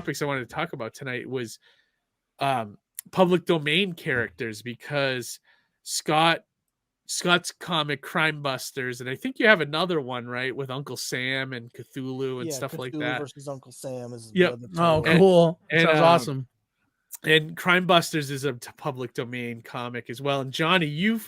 topics I wanted to talk about tonight was public domain characters, because Scott's comic Crime Busters, and I think you have another one, right, with Uncle Sam and Cthulhu and stuff Cthulhu like that. versus Uncle Sam is Yep. Oh, cool. Sounds awesome. And Crime Busters is a public domain comic as well. And Johnny, you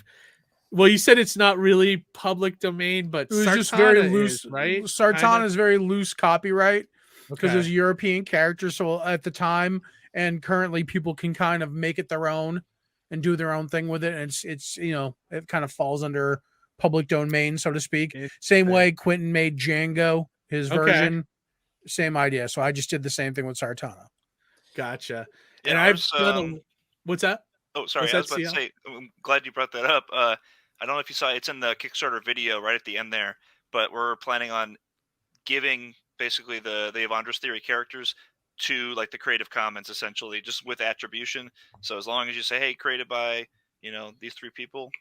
said it's not really public domain, but it was just very loose, right? Sartana is very loose copyright because there's European characters. So at the time and currently, people can kind of make it their own and do their own thing with it. And it's it kind of falls under public domain, so to speak. Same way Quentin made Django, his version, same idea. So I just did the same thing with Sartana. Gotcha. Yeah, and I've done what's that? Oh, sorry. I was about to say, I'm glad you brought that up. I don't know if you saw, it's in the Kickstarter video right at the end there, but we're planning on giving basically the Evandris Theory characters to like the Creative Commons, essentially, just with attribution. So as long as you say, hey, created by, these 3 people,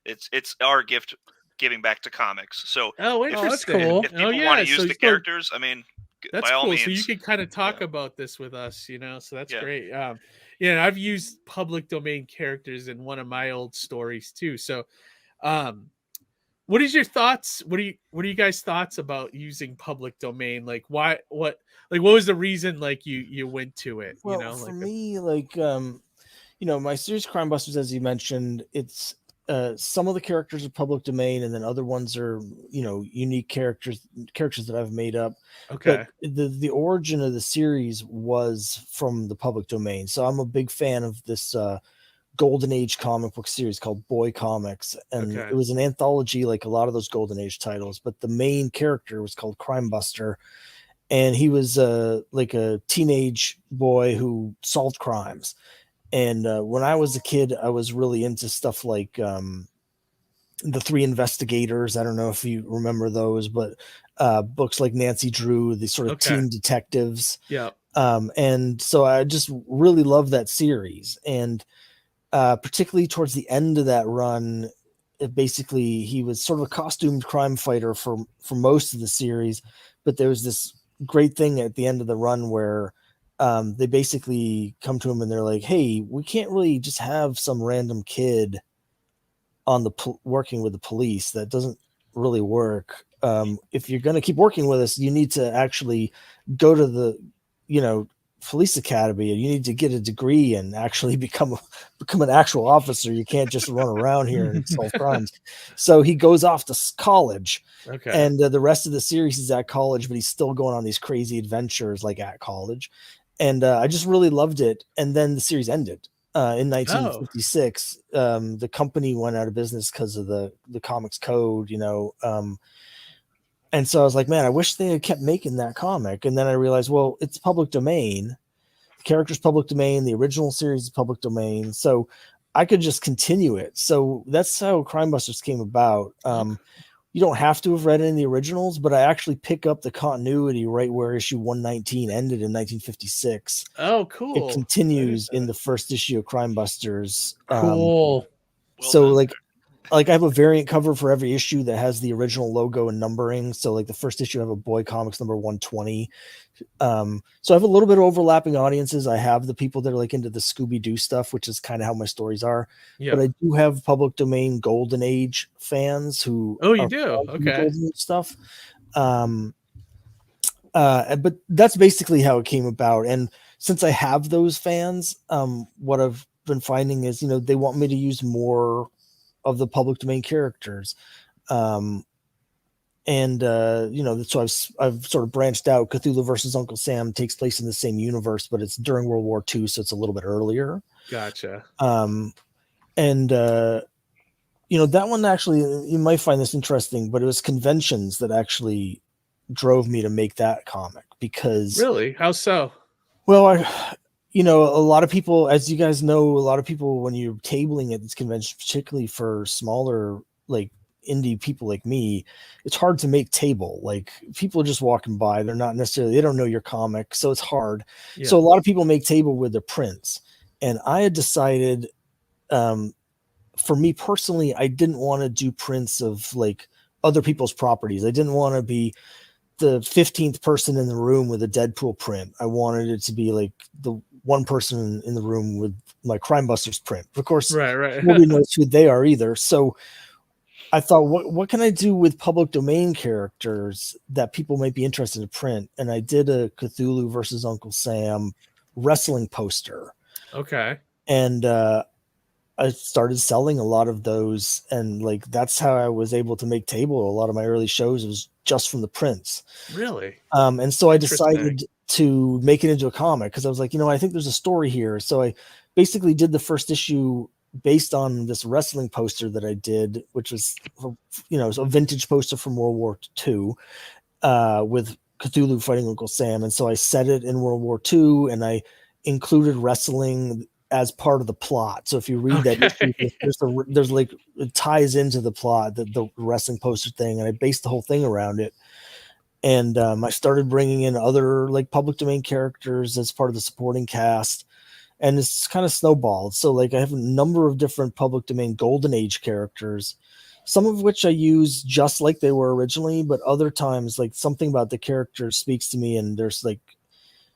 it's our gift giving back to comics. So that's cool. If people want to use the characters, I mean, that's by all cool. means. So you can kind of talk about this with us, so that's great. I've used public domain characters in one of my old stories too. So, what is your thoughts? What are you guys' thoughts about using public domain? Like, what was the reason like you went to it? Well, for me, my series Crime Busters, as you mentioned, it's some of the characters are public domain, and then other ones are unique characters that I've made up. Okay. But the origin of the series was from the public domain, so I'm a big fan of this Golden Age comic book series called Boy Comics, and it was an anthology like a lot of those Golden Age titles. But the main character was called Crime Buster, and he was like a teenage boy who solved crimes. And when I was a kid, I was really into stuff like the 3 Investigators. I don't know if you remember those, but books like Nancy Drew, the sort of teen detectives. Yeah. And so I just really love that series. And particularly towards the end of that run, basically he was sort of a costumed crime fighter for most of the series. But there was this great thing at the end of the run where they basically come to him and they're like, hey, we can't really just have some random kid on working with the police. That doesn't really work. If you're going to keep working with us, you need to actually go to the, police academy, and you need to get a degree and actually become an actual officer. You can't just run around here and solve crimes. So he goes off to college. Okay. And the rest of the series is at college, but he's still going on these crazy adventures like at college. And I just really loved it. And then the series ended in 1956. The company went out of business because of the comics code, and so I was like, man, I wish they had kept making that comic. And then I realized, well, it's public domain. The character's public domain. The original series is public domain. So I could just continue it. So that's how Crime Busters came about. You don't have to have read any of the originals, but I actually pick up the continuity right where issue 119 ended in 1956. Oh, cool. It continues in the first issue of Crime Busters. Cool. So like I have a variant cover for every issue that has the original logo and numbering. So like the first issue I have a Boy Comics number 120. So I have a little bit of overlapping audiences. I have the people that are like into the Scooby-Doo stuff, which is kind of how my stories are. Yeah. But I do have public domain Golden Age fans who you do? Okay. Golden Age stuff. But that's basically how it came about. And since I have those fans, what I've been finding is, they want me to use more of the public domain characters. So I've sort of branched out. Cthulhu versus Uncle Sam takes place in the same universe, but it's during World War II, so it's a little bit earlier. Gotcha. That one actually, you might find this interesting, but it was conventions that actually drove me to make that comic. Because really, how so? Well, a lot of people, as you guys know, when you're tabling at this convention, particularly for smaller, like indie people like me, it's hard to make table. Like people are just walking by. They don't know your comic. So it's hard. Yeah. So a lot of people make table with their prints. And I had decided, for me personally, I didn't want to do prints of like other people's properties. I didn't want to be the 15th person in the room with a Deadpool print. I wanted it to be like the one person in the room with my Crime Busters print. Of course, right. Nobody knows who they are either. So I thought, what can I do with public domain characters that people might be interested in print? And I did a Cthulhu versus Uncle Sam wrestling poster. Okay. And I started selling a lot of those, and like that's how I was able to make table. A lot of my early shows was just from the prints. Really? And so I decided to make it into a comic because I was like, I think there's a story here. So I basically did the first issue based on this wrestling poster that I did, which was, a vintage poster from World War II with Cthulhu fighting Uncle Sam. And so I set it in World War II, and I included wrestling as part of the plot. So if you read that issue, there's like, it ties into the plot, the wrestling poster thing, and I based the whole thing around it. And I started bringing in other like public domain characters as part of the supporting cast, and it's kind of snowballed. So like I have a number of different public domain Golden Age characters, some of which I use just like they were originally, but other times like something about the character speaks to me, and there's like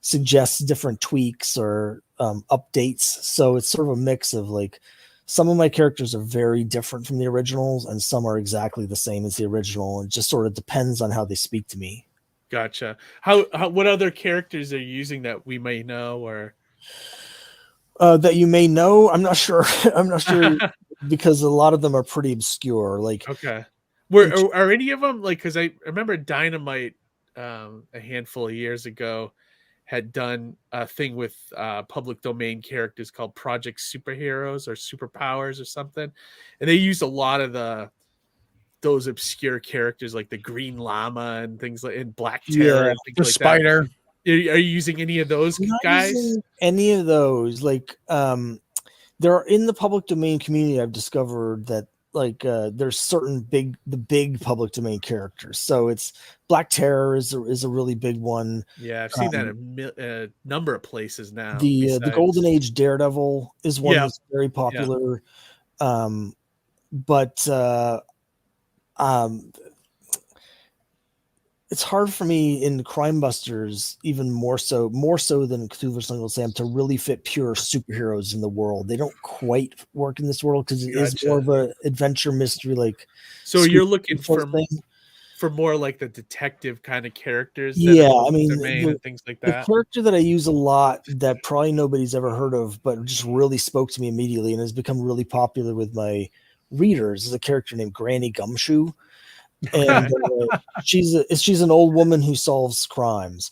suggests different tweaks or updates. So it's sort of a mix of like, some of my characters are very different from the originals, and some are exactly the same as the original. It just sort of depends on how they speak to me. Gotcha. How what other characters are you using that we may know, or that you may know? I'm not sure. I'm not sure because a lot of them are pretty obscure. Like, okay, are any of them like? Because I remember Dynamite a handful of years ago had done a thing with public domain characters called Project Superheroes or Superpowers or something, and they used a lot of those obscure characters like the Green Llama and things like, and Black Terror and things the like Spider. That. Are you using any of those guys? Any of those? Like, there are in the public domain community. I've discovered that like there's certain big public domain characters. So it's Black Terror is a really big one. Yeah, I've seen that a number of places now. The Golden Age Daredevil is one that's very popular. Yeah. But it's hard for me in Crime Busters, even more so than Cthulhu vs. Uncle Sam, to really fit pure superheroes in the world. They don't quite work in this world because it is more of an adventure mystery. Like, so you're looking for more like the detective kind of characters. Yeah, I mean, and things like that. The character that I use a lot that probably nobody's ever heard of, but just really spoke to me immediately and has become really popular with my readers, is a character named Granny Gumshoe. And she's an old woman who solves crimes.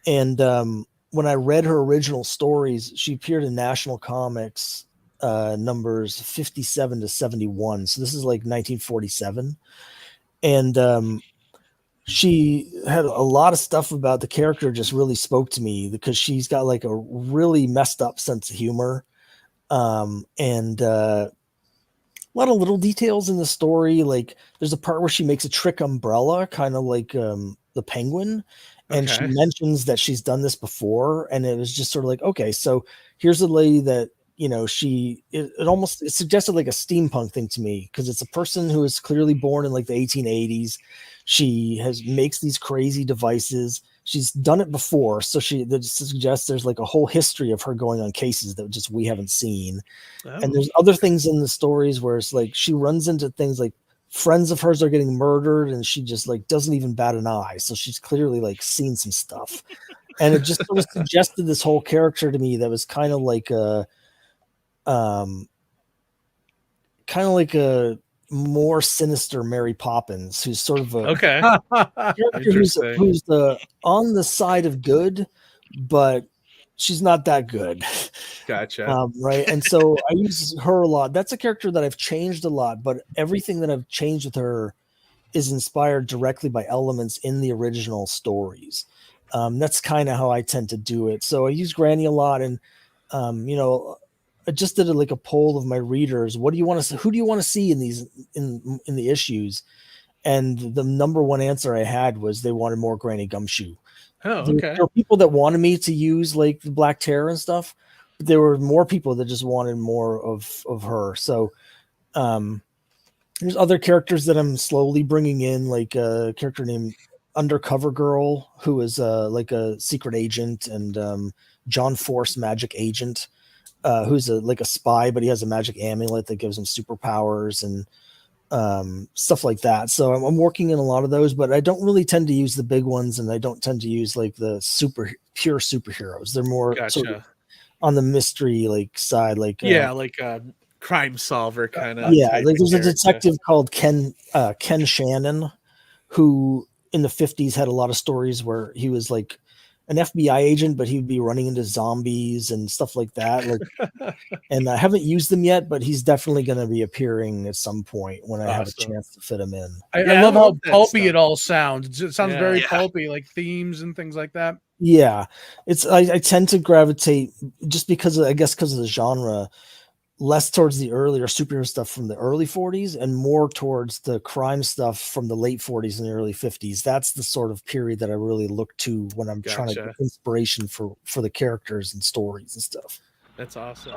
And when I read her original stories, she appeared in National Comics numbers 57 to 71. So this is like 1947. And she had a lot of stuff about the character just really spoke to me because she's got like a really messed up sense of humor. And a lot of little details in the story. Like there's a part where she makes a trick umbrella, kind of like the Penguin. And she mentions that she's done this before. And it was just sort of like, okay, so here's a lady that, it suggested like a steampunk thing to me, because it's a person who is clearly born in like the 1880s. She makes these crazy devices. She's done it before. So that suggests there's like a whole history of her going on cases that just we haven't seen. Oh. And there's other things in the stories where it's like she runs into things like friends of hers are getting murdered and she just like doesn't even bat an eye. So she's clearly like seen some stuff. And it just sort of suggested this whole character to me that was kind of like a more sinister Mary Poppins, who's sort of a character who's on the side of good, but she's not that good. Gotcha. Right. And so I use her a lot. That's a character that I've changed a lot, but everything that I've changed with her is inspired directly by elements in the original stories. That's kind of how I tend to do it. So I use Granny a lot, and I just did a poll of my readers. What do you want to see? Who do you want to see in these in the issues? And the number one answer I had was they wanted more Granny Gumshoe. Oh, okay. There were people that wanted me to use like the Black Terror and stuff, but there were more people that just wanted more of her. So there's other characters that I'm slowly bringing in, like a character named undercover girl who is like a secret agent, and John Force, magic agent, who's like a spy, but he has a magic amulet that gives him superpowers and stuff like that. So I'm working in a lot of those, but I don't really tend to use the big ones, and I don't tend to use like the pure superheroes. They're more sort of on the mystery like side, like like a crime solver kind of. Like there's a detective called Ken Shannon, who in the 50s had a lot of stories where he was like an FBI agent, but he would be running into zombies and stuff like that. Like, and I haven't used them yet, but he's definitely going to be appearing at some point when I have a chance to fit him in. I love how pulpy it all sounds. It sounds very pulpy, like themes and things like that. Yeah, I tend to gravitate just because of the genre, less towards the earlier superhero stuff from the early 40s and more towards the crime stuff from the late 40s and the early 50s. That's the sort of period that I really look to when I'm trying to get inspiration for the characters and stories and stuff. That's awesome.